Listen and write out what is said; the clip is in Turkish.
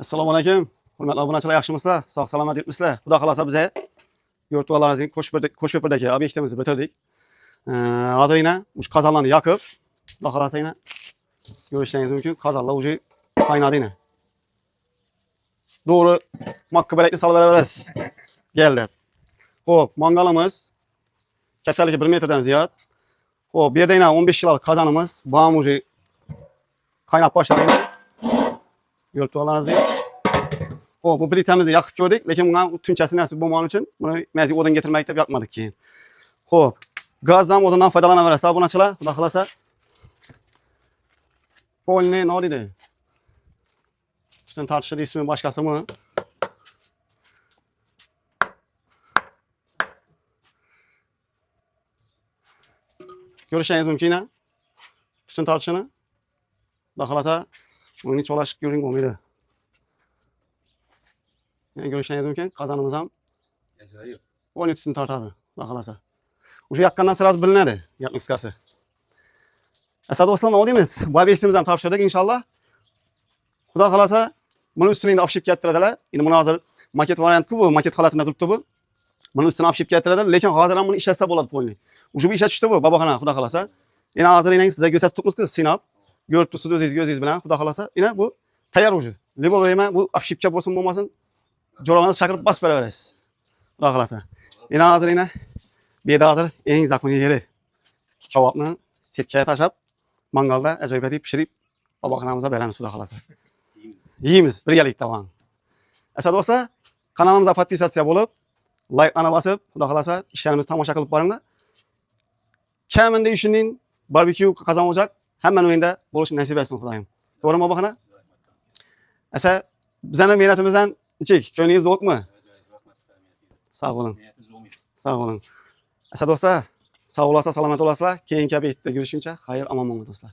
Assalomu alaykum. Hurmatli obunachilar, yaxshimisizlar? Sog' salomat yuribmisizlar? Xudo xolasa biza yurtvoylarimizning Qo'shko'pirdagi obyektimizni bitirdik. Hozirgina ush qozonlarni yoqib, xudo xolasa ko'rishingiz mumkin. Qozonlar уже qaynadi. Doğru makka berekli salib beraverasiz. Geldi. Xo'p, mangalimiz kattaligi 1 metrdan ziyod. Xo'p, bu yerda 15 kilolik qozonimiz, bu ham уже qaynab boshladi. Yurtvoylarimizning. Xo'p, bu plitamizni yoqib ko'rdik, lekin bunga tunchasi nasib bo'lmagani uchun buni mazi o'din getirmaylik deb yoqmadik keyin. Xo'p, gazdan o'dindan foydalanaverasiz obunachilar, xudo xolasa. Polni nima deydi? Tutun tartishida ismi boshqasimi? Ko'rishingiz mumkin-a? Tutun tartishini. Xudo xolasa, buni cho'lashib ko'ring bo'lmaydi. Görüşünüz mümkün. Kazanımız ham. Onu tutun tartadı. Bakalasa. Uşu yakkandan sırası bilinedi. Yaklık sıkası. Esad Osman o deyimiz. Bu obyektimiz ham topşırdık inşallah. Xudo xolasa buni üstüne opshib kettiradilar. Endi buni hozir maket varianti bu, maket holatida turibdi bu. Buni üstüne opshib kettiradilar, lekin hozir ham buni ishlatsa bo'ladi polni. Uşu bu ishlatishdi bu, babaxona xudo xolasa. Endi hozir sizga ko'rsatib turibmiz, sinab. Ko'rib tursiz o'zingiz bilan xudo xolasa. Endi bu tayyor uşu. Libo vrema bu opshibcha bo'lsin bo'lmasin. Jo'ramizni chaqirib bosib beraverasiz. Xudo xolasa. Endi hozir bu yerda hozir eng zakoniy yeri. Kebobni setkaga tashlab, mangalda ajoyib etib pishirib, babaxonamizga beramiz xudo xolasa. Yeymiz birgalikda taom. Asa do'stlar, kanalimizga podpisatsiya bo'lib, like-ni bosib, xudo xolasa ishlarimizni tomosha qilib boringlar. Kamida ishning barbekyu qozon o'chak hammaning o'yinda bo'lishi nasib etsin xudoyim. To'g'rimi babaxona? Asa bizning mehnatimizdan Çek, köyünüz yok mu? Sağ olun. Sağ olun. Asa dostlar, sağ olasınız, selamet olasınız. Keyinki obyektde görüşünce hayır aman olun dostlar.